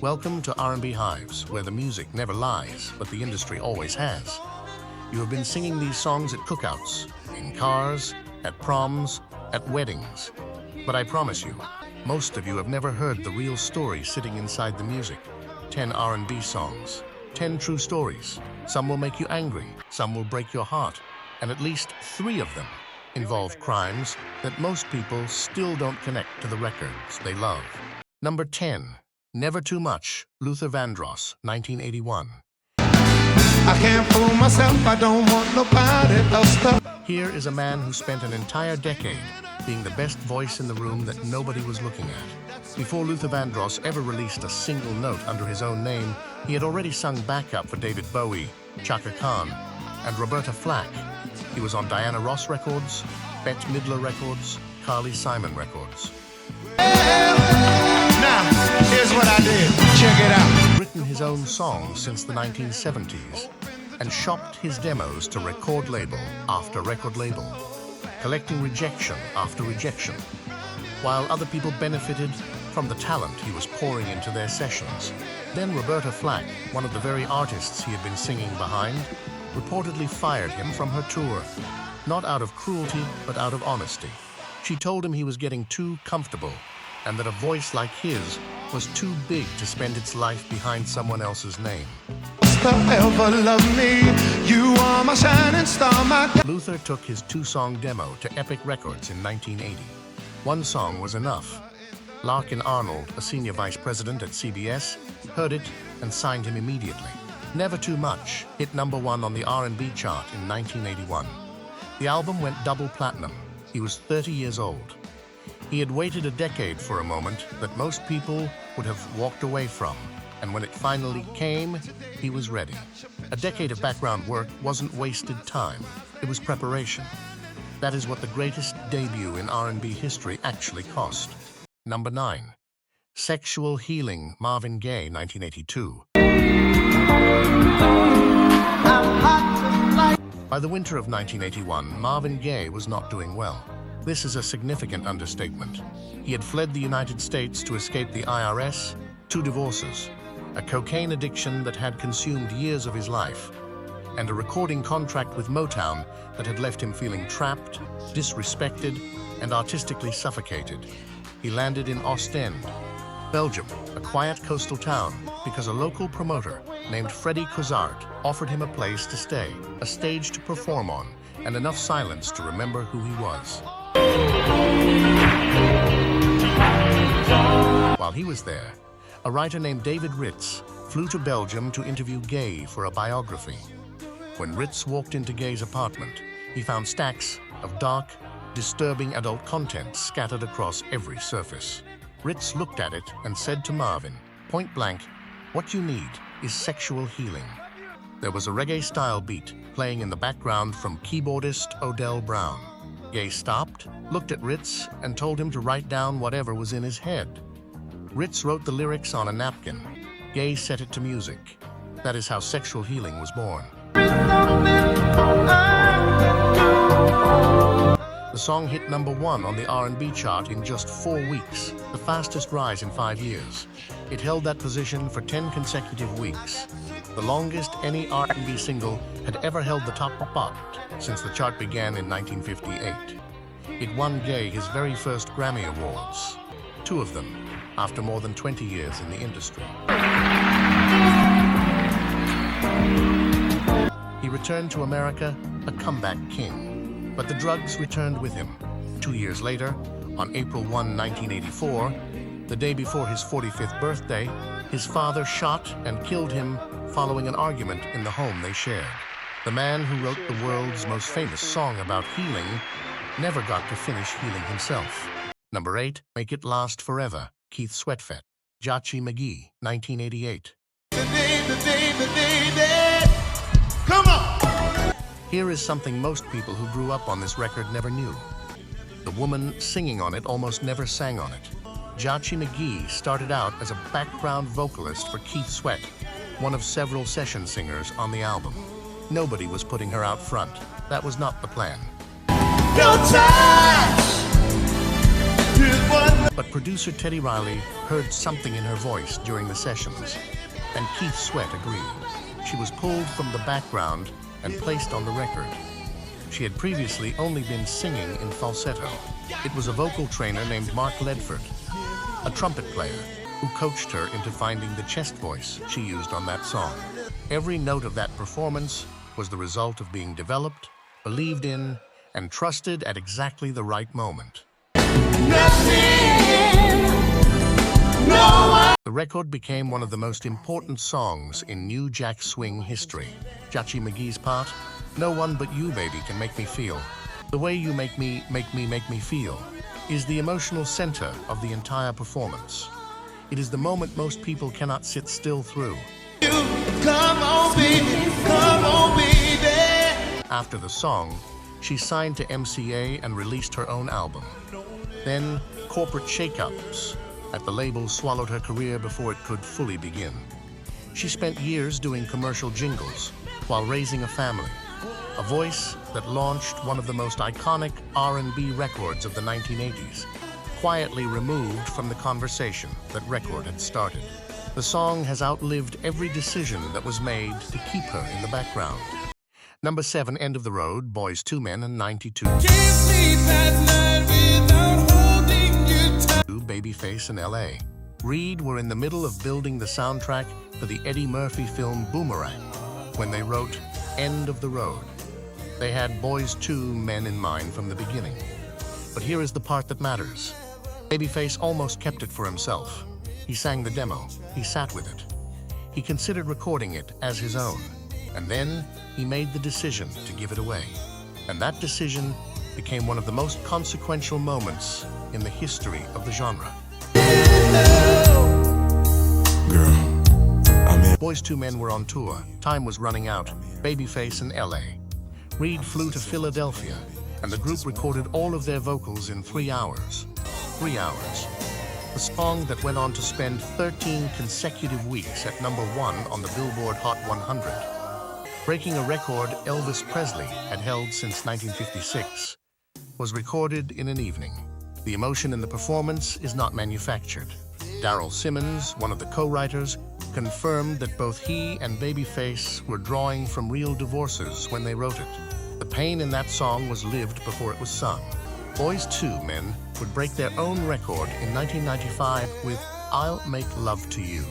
Welcome to R&B Hives, where the music never lies, but the industry always has. You have been singing these songs at cookouts, in cars, at proms, at weddings. But I promise you, most of you have never heard the real story sitting inside the music. 10 R&B songs, 10 true stories. Some will make you angry, some will break your heart, and at least 3 of them involve crimes that most people still don't connect to the records they love. Number 10. Never Too Much, Luther Vandross, 1981. I can't fool myself, I don't want nobody else to. Here is a man who spent an entire decade being the best voice in the room that nobody was looking at. Before Luther Vandross ever released a single note under his own name, he had already sung backup for David Bowie, Chaka Khan, and Roberta Flack. He was on Diana Ross Records, Bette Midler Records, Carly Simon Records. Now, here's what I did. Check it out. Written his own songs since the 1970s and shopped his demos to record label after record label, collecting rejection after rejection, while other people benefited from the talent he was pouring into their sessions. Then Roberta Flack, one of the very artists he had been singing behind, reportedly fired him from her tour, not out of cruelty, but out of honesty. She told him he was getting too comfortable and that a voice like his was too big to spend its life behind someone else's name. Ever love me, you are my shining star, my... Luther took his 2-song demo to Epic Records in 1980. One song was enough. Larkin Arnold, a senior vice president at CBS, heard it and signed him immediately. Never Too Much hit #1 on the R&B chart in 1981. The album went double platinum. He was 30 years old. He had waited a decade for a moment that most people would have walked away from, and when it finally came, he was ready. A decade of background work wasn't wasted time, it was preparation. That is what the greatest debut in R&B history actually cost. Number 9. Sexual Healing, Marvin Gaye, 1982. By the winter of 1981, Marvin Gaye was not doing well. This is a significant understatement. He had fled the United States to escape the IRS, 2 divorces, a cocaine addiction that had consumed years of his life, and a recording contract with Motown that had left him feeling trapped, disrespected, and artistically suffocated. He landed in Ostend, Belgium, a quiet coastal town, because a local promoter named Freddie Cozart offered him a place to stay, a stage to perform on, and enough silence to remember who he was. While he was there, a writer named David Ritz flew to Belgium to interview Gaye for a biography. When Ritz walked into Gaye's apartment, he found stacks of dark, disturbing adult content scattered across every surface. Ritz looked at it and said to Marvin, point blank, "What you need is sexual healing." There was a reggae-style beat playing in the background from keyboardist Odell Brown. Gaye stopped, looked at Ritz, and told him to write down whatever was in his head. Ritz wrote the lyrics on a napkin. Gaye set it to music. That is how sexual healing was born. The song hit #1 on the R&B chart in just 4 weeks, the fastest rise in 5 years. It held that position for 10 consecutive weeks, the longest any R&B single had ever held the top spot since the chart began in 1958. It won Gaye his very first Grammy Awards, 2 of them after more than 20 years in the industry. He returned to America a comeback king, but the drugs returned with him. 2 years later, on April 1, 1984, the day before his 45th birthday, his father shot and killed him following an argument in the home they shared. The man who wrote the world's most famous song about healing never got to finish healing himself. Number 8, Make It Last Forever, Keith Sweatfet, Jachi McGee, 1988. Come on! Here is something most people who grew up on this record never knew. The woman singing on it almost never sang on it. Jachi McGee started out as a background vocalist for Keith Sweat, one of several session singers on the album. Nobody was putting her out front. That was not the plan. No touch is what But producer Teddy Riley heard something in her voice during the sessions, and Keith Sweat agreed. She was pulled from the background and placed on the record. She had previously only been singing in falsetto. It was a vocal trainer named Mark Ledford, a trumpet player, who coached her into finding the chest voice she used on that song. Every note of that performance was the result of being developed, believed in, and trusted at exactly the right moment. The record became one of the most important songs in New Jack Swing history. Judge McGee's part, "No One But You, Baby, Can Make Me Feel. The way you make me feel," is the emotional center of the entire performance. It is the moment most people cannot sit still through. Come on, baby, come on, baby. After the song, she signed to MCA and released her own album. Then, corporate shakeups at the label swallowed her career before it could fully begin. She spent years doing commercial jingles while raising a family, a voice that launched one of the most iconic R&B records of the 1980s, quietly removed from the conversation that record had started. The song has outlived every decision that was made to keep her in the background. Number 7, End of the Road, Boys II Men and 92. Babyface and L.A. Reid were in the middle of building the soundtrack for the Eddie Murphy film Boomerang when they wrote End of the Road. They had Boys II Men in mind from the beginning. But here is the part that matters. Babyface almost kept it for himself. He sang the demo. He sat with it. He considered recording it as his own. And then he made the decision to give it away. And that decision became one of the most consequential moments in the history of the genre. Boys II Men were on tour. Time was running out. Babyface in LA. Reid flew to Philadelphia, and the group recorded all of their vocals in 3 hours. 3 hours. The song that went on to spend 13 consecutive weeks at #1 on the Billboard Hot 100. Breaking a record Elvis Presley had held since 1956, was recorded in an evening. The emotion in the performance is not manufactured. Daryl Simmons, one of the co-writers, confirmed that both he and Babyface were drawing from real divorces when they wrote it. The pain in that song was lived before it was sung. Boys II Men would break their own record in 1995 with I'll Make Love to You,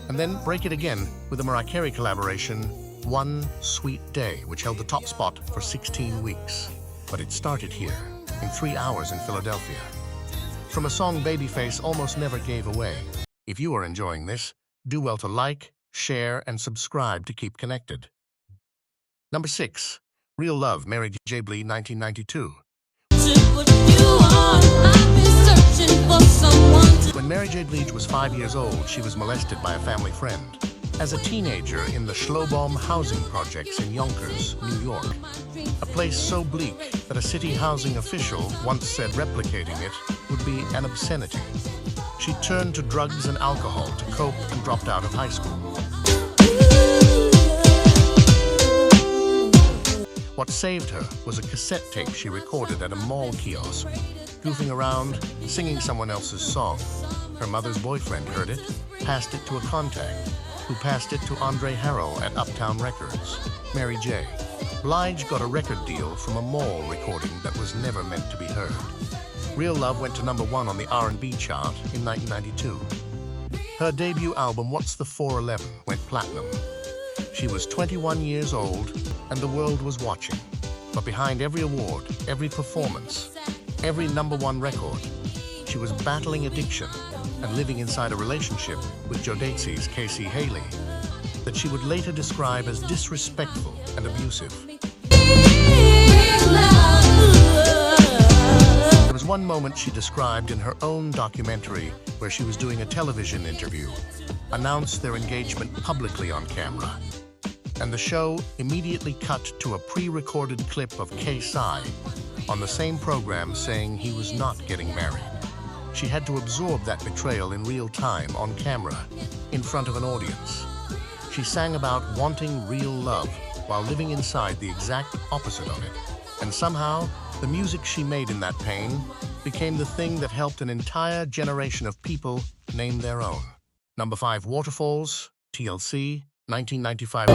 and then break it again with a Mariah Carey collaboration, One Sweet Day, which held the top spot for 16 weeks. But it started here, in 3 hours in Philadelphia. From a song Babyface almost never gave away. If you are enjoying this, do well to like, share, and subscribe to keep connected. Number 6, Real Love, Mary J. Blige, 1992. When Mary J. Blige was 5 years old, she was molested by a family friend. As a teenager in the Schlobaum housing projects in Yonkers, New York, a place so bleak that a city housing official once said replicating it would be an obscenity. She turned to drugs and alcohol to cope and dropped out of high school. What saved her was a cassette tape she recorded at a mall kiosk, goofing around, singing someone else's song. Her mother's boyfriend heard it, passed it to a contact, who passed it to Andre Harrell at Uptown Records. Mary J. Blige got a record deal from a mall recording that was never meant to be heard. Real Love went to #1 on the R&B chart in 1992. Her debut album, What's the 411, went platinum. She was 21 years old, and the world was watching. But behind every award, every performance, every #1 record, she was battling addiction and living inside a relationship with Jodeci's Casey Haley that she would later describe as disrespectful and abusive. There was one moment she described in her own documentary where she was doing a television interview, announced their engagement publicly on camera. And the show immediately cut to a pre-recorded clip of K-Psy on the same program saying he was not getting married. She had to absorb that betrayal in real time on camera, in front of an audience. She sang about wanting real love while living inside the exact opposite of it. And somehow, the music she made in that pain became the thing that helped an entire generation of people name their own. Number 5, Waterfalls, TLC, 1995.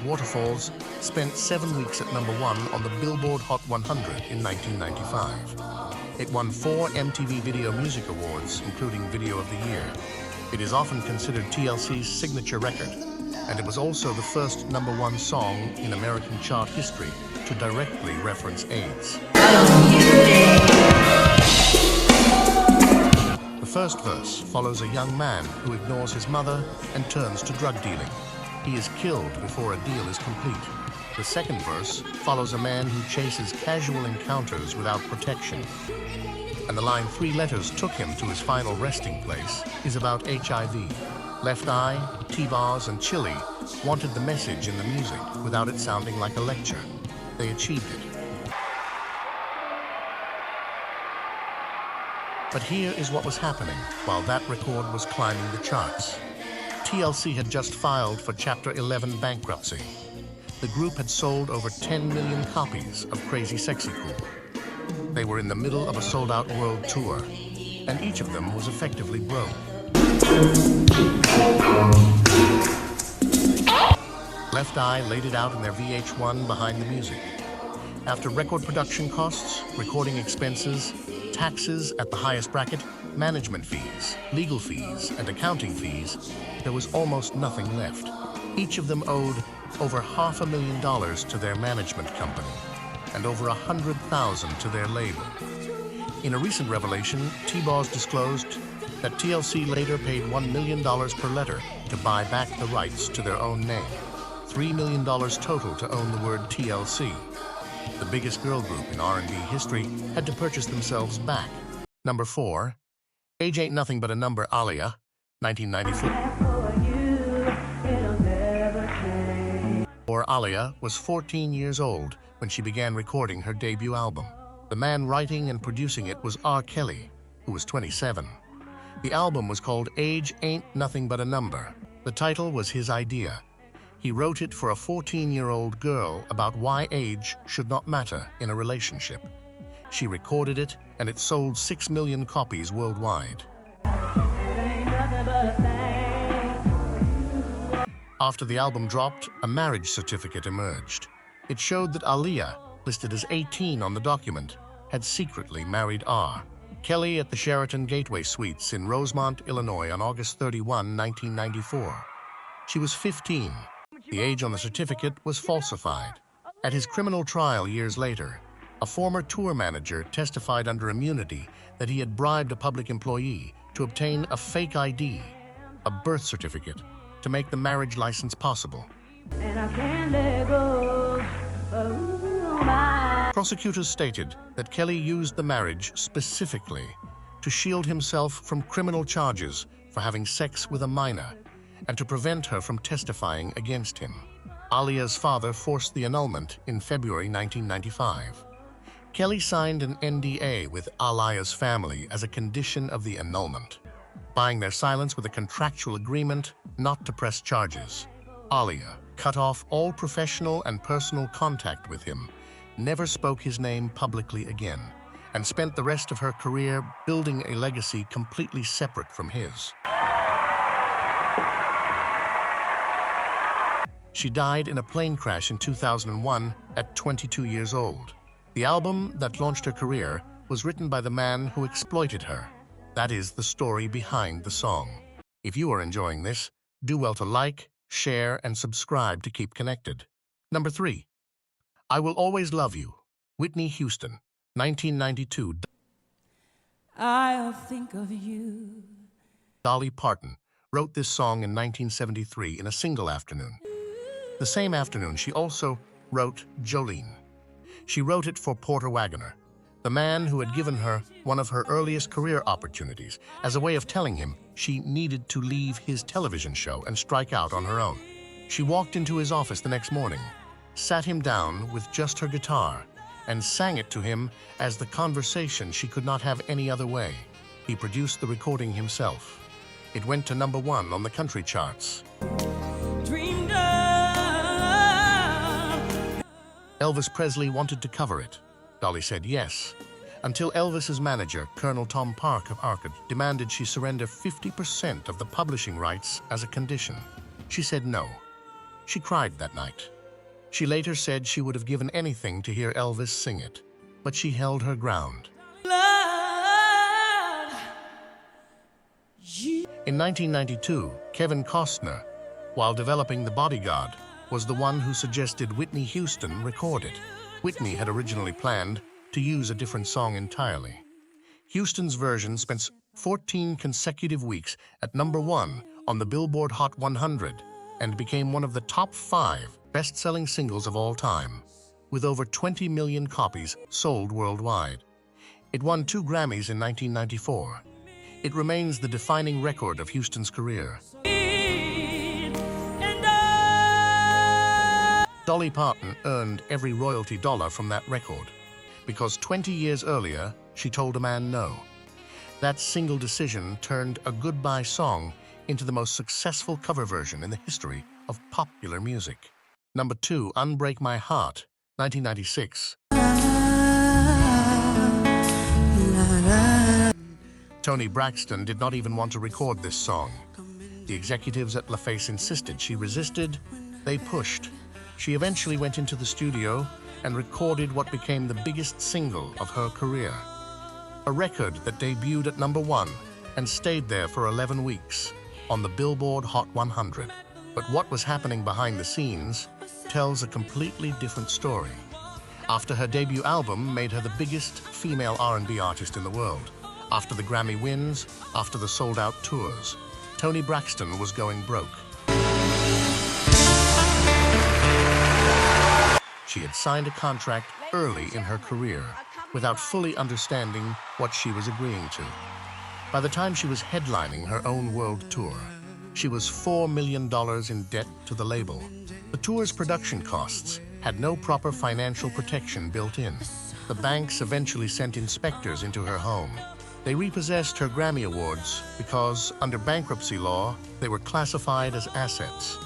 Waterfalls spent 7 weeks at number 1 on the Billboard Hot 100 in 1995. It won 4 MTV Video Music Awards, including Video of the Year. It is often considered TLC's signature record, and it was also the first number 1 song in American chart history to directly reference AIDS. The first verse follows a young man who ignores his mother and turns to drug dealing. He is killed before a deal is complete. The second verse follows a man who chases casual encounters without protection. And the line 3 letters took him to his final resting place is about HIV. Left Eye, T-Bars, and Chili wanted the message in the music without it sounding like a lecture. They achieved it. But here is what was happening while that record was climbing the charts. TLC had just filed for Chapter 11 bankruptcy. The group had sold over 10 million copies of Crazy Sexy Cool. They were in the middle of a sold-out world tour, and each of them was effectively broke. Left Eye laid it out in their VH1 Behind the Music. After record production costs, recording expenses, taxes at the highest bracket, management fees, legal fees, and accounting fees, there was almost nothing left. Each of them owed over $500,000 to their management company and over $100,000 to their label. In a recent revelation, T-Boz disclosed that TLC later paid $1 million per letter to buy back the rights to their own name. $3 million total to own the word TLC. The biggest girl group in R&B history had to purchase themselves back. Number 4, Age Ain't Nothing But a Number, Alia, 1994. Alia was 14 years old when she began recording her debut album. The man writing and producing it was R. Kelly, who was 27. The album was called Age Ain't Nothing But a Number. The title was his idea. He wrote it for a 14-year-old girl about why age should not matter in a relationship. She recorded it, and it sold 6 million copies worldwide. After the album dropped, a marriage certificate emerged. It showed that Aaliyah, listed as 18 on the document, had secretly married R. Kelly at the Sheraton Gateway Suites in Rosemont, Illinois on August 31, 1994. She was 15. The age on the certificate was falsified. At his criminal trial years later, a former tour manager testified under immunity that he had bribed a public employee to obtain a fake ID, a birth certificate, to make the marriage license possible. And I can't let go. Prosecutors stated that Kelly used the marriage specifically to shield himself from criminal charges for having sex with a minor and to prevent her from testifying against him. Aaliyah's father forced the annulment in February 1995. Kelly signed an NDA with Aaliyah's family as a condition of the annulment, buying their silence with a contractual agreement not to press charges. Aaliyah cut off all professional and personal contact with him, never spoke his name publicly again, and spent the rest of her career building a legacy completely separate from his. She died in a plane crash in 2001 at 22 years old. The album that launched her career was written by the man who exploited her. That is the story behind the song. If you are enjoying this, do well to like, share, and subscribe to keep connected. Number 3, I Will Always Love You, Whitney Houston, 1992. I'll think of you. Dolly Parton wrote this song in 1973 in a single afternoon. The same afternoon, she also wrote Jolene. She wrote it for Porter Wagoner, the man who had given her one of her earliest career opportunities, as a way of telling him she needed to leave his television show and strike out on her own. She walked into his office the next morning, sat him down with just her guitar, and sang it to him as the conversation she could not have any other way. He produced the recording himself. It went to number 1 on the country charts. Elvis Presley wanted to cover it. Dolly said yes, until Elvis's manager, Colonel Tom Park of Arcade, demanded she surrender 50% of the publishing rights as a condition. She said no. She cried that night. She later said she would have given anything to hear Elvis sing it, but she held her ground. In 1992, Kevin Costner, while developing The Bodyguard, was the one who suggested Whitney Houston record it. Whitney had originally planned to use a different song entirely. Houston's version spent 14 consecutive weeks at #1 on the Billboard Hot 100 and became one of the top 5 best-selling singles of all time, with over 20 million copies sold worldwide. It won 2 Grammys in 1994. It remains the defining record of Houston's career. Dolly Parton earned every royalty dollar from that record, because 20 years earlier, she told a man no. That single decision turned a goodbye song into the most successful cover version in the history of popular music. Number 2, Unbreak My Heart, 1996. Toni Braxton did not even want to record this song. The executives at LaFace insisted. She resisted. They pushed. She eventually went into the studio and recorded what became the biggest single of her career. A record that debuted at #1 and stayed there for 11 weeks on the Billboard Hot 100. But what was happening behind the scenes tells a completely different story. After her debut album made her the biggest female R&B artist in the world, after the Grammy wins, after the sold-out tours, Toni Braxton was going broke. She had signed a contract early in her career without fully understanding what she was agreeing to. By the time she was headlining her own world tour, she was $4 million in debt to the label. The tour's production costs had no proper financial protection built in. The banks eventually sent inspectors into her home. They repossessed her Grammy Awards because, under bankruptcy law, they were classified as assets.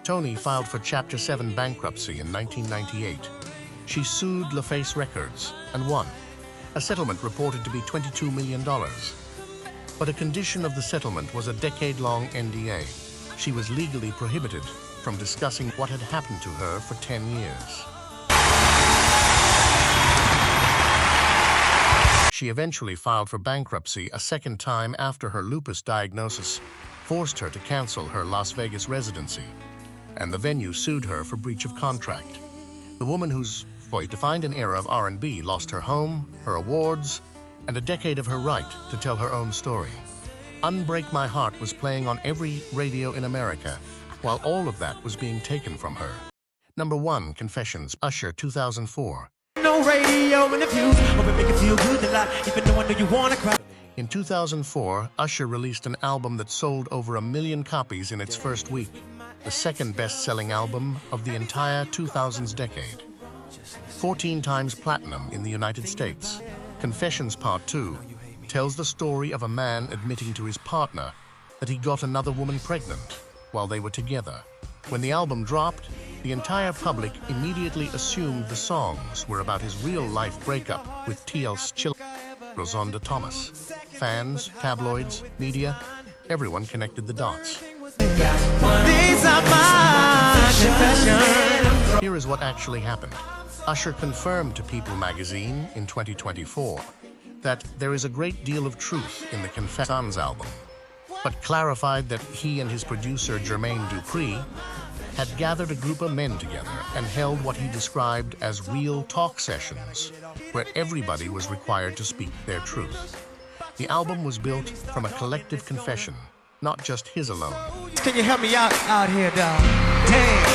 Toni filed for Chapter 7 bankruptcy in 1998. She sued LaFace Records and won. A settlement reported to be $22 million. But a condition of the settlement was a decade-long NDA. She was legally prohibited from discussing what had happened to her for 10 years. She eventually filed for bankruptcy a second time after her lupus diagnosis forced her to cancel her Las Vegas residency, and the venue sued her for breach of contract. The woman whose voice defined an era of R&B lost her home, her awards, and a decade of her right to tell her own story. Unbreak My Heart was playing on every radio in America, while all of that was being taken from her. Number 1, Confessions, Usher, 2004. No radio in the views, hope it make you feel good a lot, even though I know you wanna cry. In 2004, Usher released an album that sold over 1 million copies in its first week, the second best-selling album of the entire 2000s decade. 14 times platinum in the United States. Confessions Part 2 tells the story of a man admitting to his partner that he got another woman pregnant while they were together. When the album dropped, the entire public immediately assumed the songs were about his real-life breakup with TLC's Rosonda Thomas. Fans, tabloids, media, everyone connected the dots. These are my confessions. Here is what actually happened. Usher confirmed to People magazine in 2024 that there is a great deal of truth in the Confessions album, but clarified that he and his producer Jermaine Dupri had gathered a group of men together and held what he described as real talk sessions, where everybody was required to speak their truth. The album was built from a collective confession, not just his alone. Can you help me out here, dog? Damn,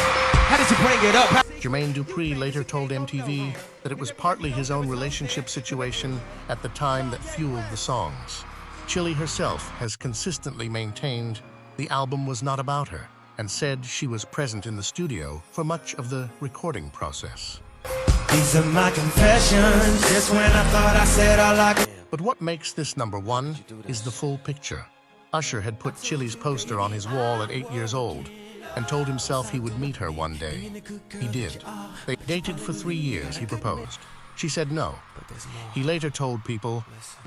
how did you bring it up? Jermaine Dupri later told MTV that it was partly his own relationship situation at the time that fueled the songs. Chili herself has consistently maintained the album was not about her, and said she was present in the studio for much of the recording process. These are my confessions, just when I thought I said all I could. But what makes this number 1 is the full picture. Usher had put Chili's poster on his wall at 8 years old. and told himself he would meet her one day. He did. They dated for 3 years, he proposed. She said no. He later told people,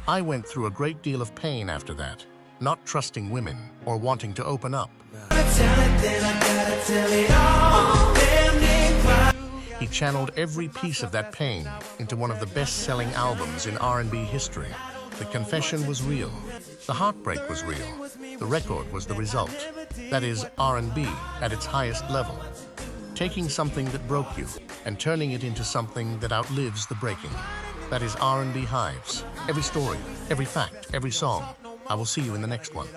"I went through a great deal of pain after that, not trusting women or wanting to open up." He channeled every piece of that pain into one of the best-selling albums in R&B history. The confession was real. The heartbreak was real. The record was the result. That is R&B at its highest level. Taking something that broke you and turning it into something that outlives the breaking. That is R&B Hives. Every story, every fact, every song. I will see you in the next one.